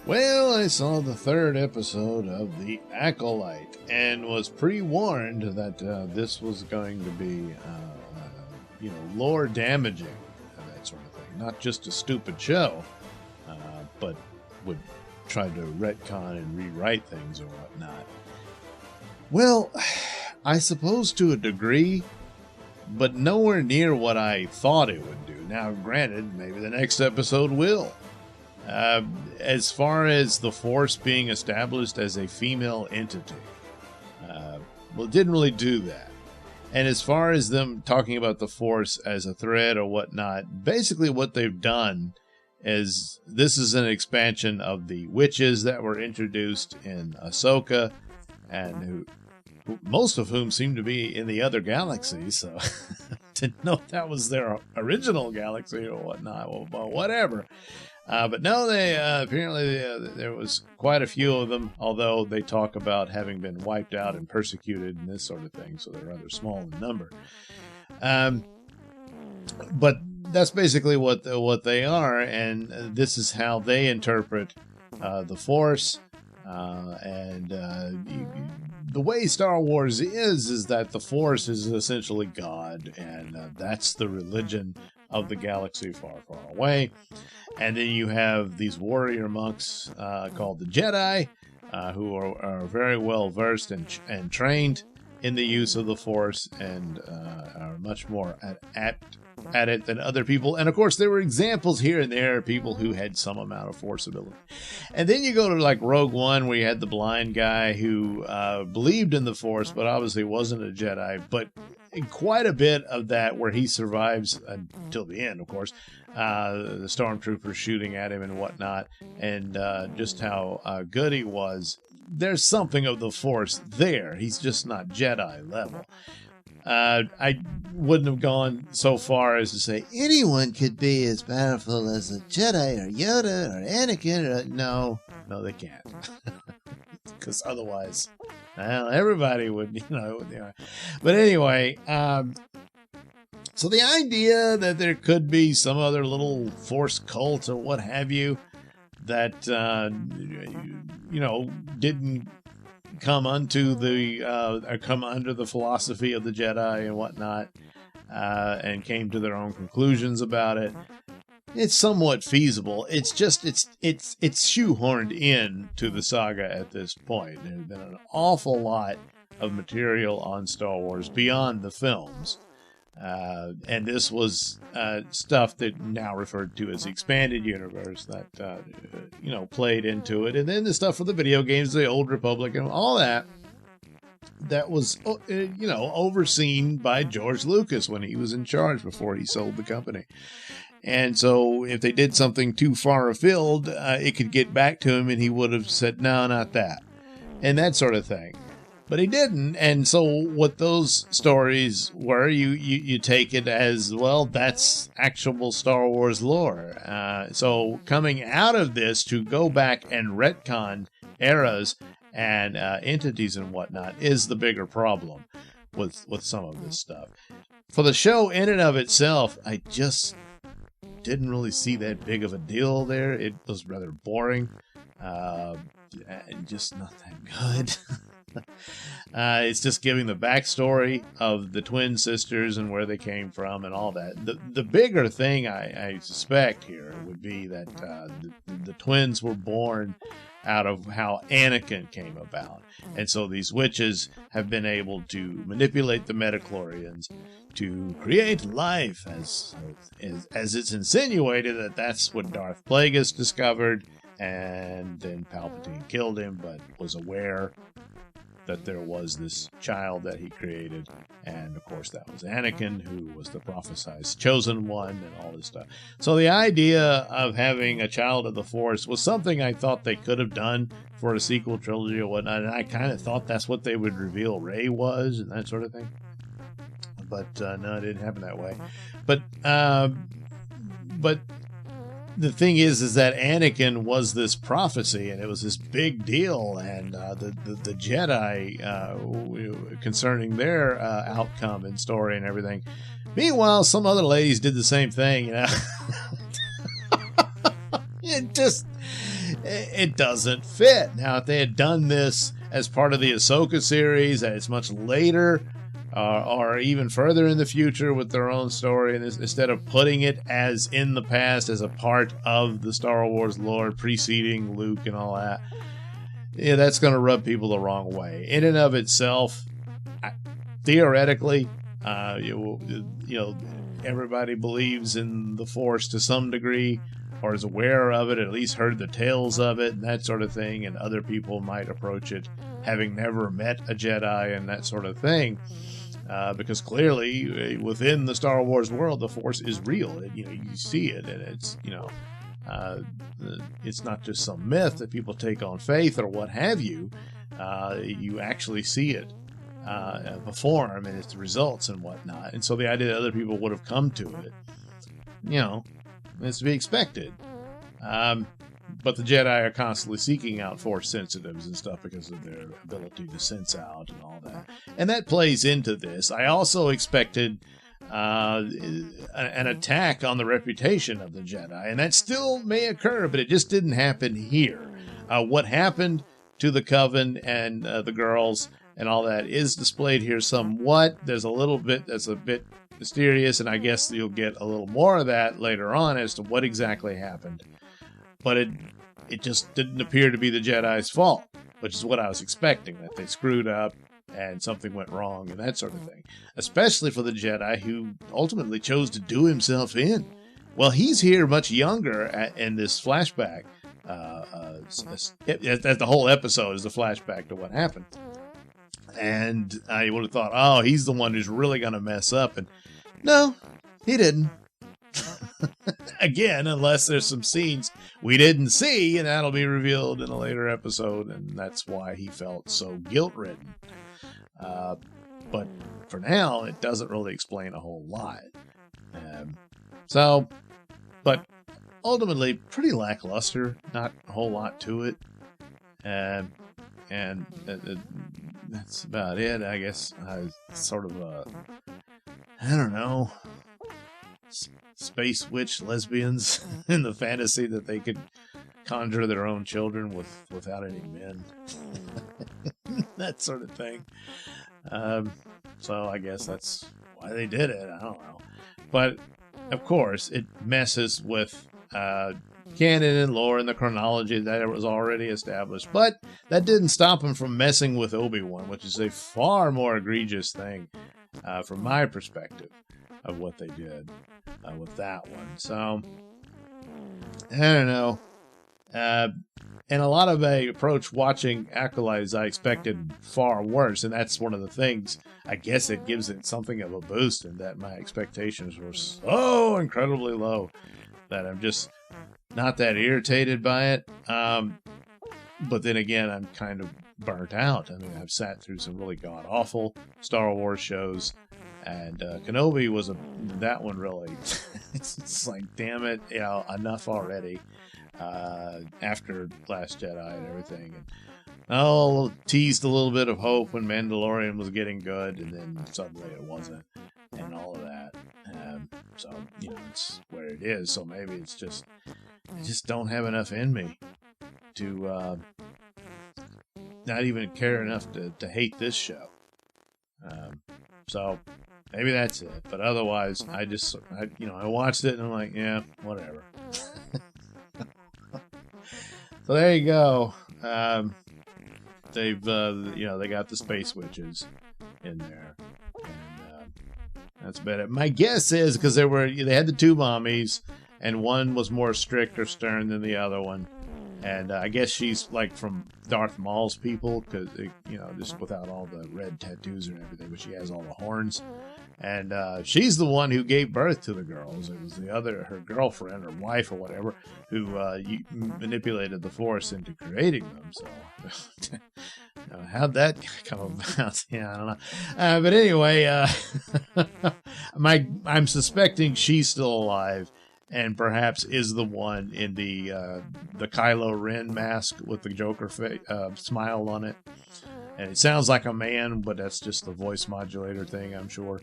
Well, I saw the third episode of The Acolyte and was pre-warned that this was going to be, lore damaging and that sort of thing. Not just a stupid show, but would try to retcon and rewrite things or whatnot. Well, I suppose to a degree, but nowhere near what I thought it would do. Now, granted, maybe the next episode will. As far as the Force being established as a female entity, it didn't really do that. And as far as them talking about the Force as a threat or whatnot, basically what they've done is this is an expansion of the witches that were introduced in Ahsoka, and most of whom seem to be in the other galaxies, so didn't know if that was their original galaxy or whatnot. Well, whatever. But no, they apparently there was quite a few of them, although they talk about having been wiped out and persecuted and this sort of thing, so they're rather small in number. But that's basically what they are, and this is how they interpret the Force. The way Star Wars is that the Force is essentially God, and that's the religion of the galaxy far, far away. And then you have these warrior monks called the Jedi, who are very well versed and trained in the use of the Force, and are much more apt at it than other people. And of course, there were examples here and there of people who had some amount of Force ability. And then you go to like Rogue One, where you had the blind guy who believed in the Force, but obviously wasn't a Jedi. But quite a bit of that where he survives until the end, of course, the stormtroopers shooting at him and whatnot, and just how good he was. There's something of the Force there. He's just not Jedi level. I wouldn't have gone so far as to say anyone could be as powerful as a Jedi or Yoda or Anakin. No, they can't. Because otherwise, well, everybody would, But anyway, so the idea that there could be some other little Force cult or what have you that, didn't come under the philosophy of the Jedi and whatnot, and came to their own conclusions about it. It's somewhat feasible. It's just it's shoehorned in to the saga at this point. There's been an awful lot of material on Star Wars beyond the films. And this was stuff that now referred to as the expanded universe that, played into it. And then the stuff for the video games, the Old Republic and all that was, overseen by George Lucas when he was in charge before he sold the company. And so if they did something too far afield, it could get back to him and he would have said, no, not that. And that sort of thing. But he didn't, and so what those stories were, you take it as, well, that's actual Star Wars lore. So coming out of this to go back and retcon eras and entities and whatnot is the bigger problem with some of this stuff. For the show in and of itself, I just didn't really see that big of a deal there. It was rather boring, and just not that good. It's just giving the backstory of the twin sisters and where they came from and all that. The bigger thing I suspect here would be that the twins were born out of how Anakin came about. And so these witches have been able to manipulate the midichlorians to create life, as it's insinuated that that's what Darth Plagueis discovered, and then Palpatine killed him, but was aware that there was this child that he created, and of course that was Anakin, who was the prophesized chosen one and all this stuff. So the idea of having a child of the Force was something I thought they could have done for a sequel trilogy or whatnot, and I kind of thought that's what they would reveal Rey was and that sort of thing. But no, it didn't happen that way. But the thing is that Anakin was this prophecy, and it was this big deal, and the Jedi concerning their outcome and story and everything. Meanwhile, some other ladies did the same thing, It just it doesn't fit. Now, if they had done this as part of the Ahsoka series, that it's much later, or even further in the future with their own story, and instead of putting it as in the past as a part of the Star Wars lore preceding Luke and all that, yeah, that's going to rub people the wrong way. In and of itself, theoretically, everybody believes in the Force to some degree, or is aware of it, at least heard the tales of it, and that sort of thing, and other people might approach it having never met a Jedi and that sort of thing. Because clearly, within the Star Wars world, the Force is real. You see it, and it's not just some myth that people take on faith or what have you. You actually see it perform, and its results and whatnot. And so the idea that other people would have come to it, is to be expected. But the Jedi are constantly seeking out Force sensitives and stuff because of their ability to sense out and all that. And that plays into this. I also expected an attack on the reputation of the Jedi, and that still may occur, but it just didn't happen here. What happened to the Coven and the girls and all that is displayed here somewhat. There's a little bit that's a bit mysterious, and I guess you'll get a little more of that later on as to what exactly happened. But it just didn't appear to be the Jedi's fault, which is what I was expecting, that they screwed up and something went wrong and that sort of thing. Especially for the Jedi who ultimately chose to do himself in. Well, he's here much younger in this flashback. The whole episode is a flashback to what happened. And I would have thought, oh, he's the one who's really going to mess up. And no, he didn't. Again, unless there's some scenes we didn't see, and that'll be revealed in a later episode, and that's why he felt so guilt-ridden. But for now, it doesn't really explain a whole lot. But ultimately, pretty lackluster, not a whole lot to it. And that's about it, I guess. Sort of I don't know, space witch lesbians in the fantasy that they could conjure their own children without any men. That sort of thing. So I guess that's why they did it. I don't know. But, of course, it messes with canon and lore and the chronology that was already established. But that didn't stop him from messing with Obi-Wan, which is a far more egregious thing from my perspective of what they did with that one. So, I don't know. And a lot of a approach watching Acolytes I expected far worse, and that's one of the things, I guess it gives it something of a boost in that my expectations were so incredibly low that I'm just not that irritated by it. But then again, I'm kind of burnt out. I mean, I've sat through some really god-awful Star Wars shows, and Kenobi was that one really, it's like, damn it, enough already. After Last Jedi and everything, and teased a little bit of hope when Mandalorian was getting good, and then suddenly it wasn't, and all of that. So it's where it is. So maybe it's just I just don't have enough in me to not even care enough to hate this show. So maybe that's it. But otherwise, I watched it and I'm like, yeah, whatever. So there you go. They've they got the space witches in there, and that's about it. My guess is because they had the two mommies, and one was more strict or stern than the other one, and I guess she's like from Darth Maul's people because just without all the red tattoos and everything, but she has all the horns. And she's the one who gave birth to the girls. It was her girlfriend or wife or whatever, who manipulated the Force into creating them. So, how'd that come about? Yeah, I don't know. But anyway, I'm suspecting she's still alive, and perhaps is the one in the Kylo Ren mask with the Joker smile on it. And it sounds like a man, but that's just the voice modulator thing, I'm sure.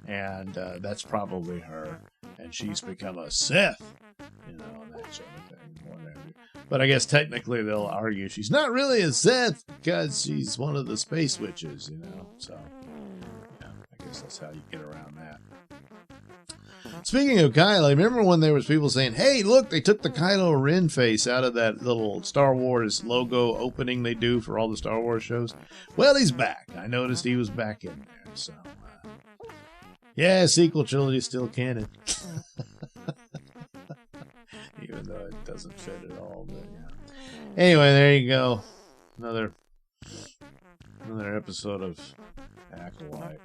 And that's probably her. And she's become a Sith, and that sort of thing. Whatever. But I guess technically they'll argue she's not really a Sith because she's one of the space witches, you know. So, yeah, I guess that's how you get around that. Speaking of Kylo, remember when there was people saying, hey, look, they took the Kylo Ren face out of that little Star Wars logo opening they do for all the Star Wars shows? Well, he's back. I noticed he was back in there. So, yeah, sequel trilogy is still canon. Even though it doesn't fit at all. But yeah. Anyway, there you go. Another episode of Acolyte.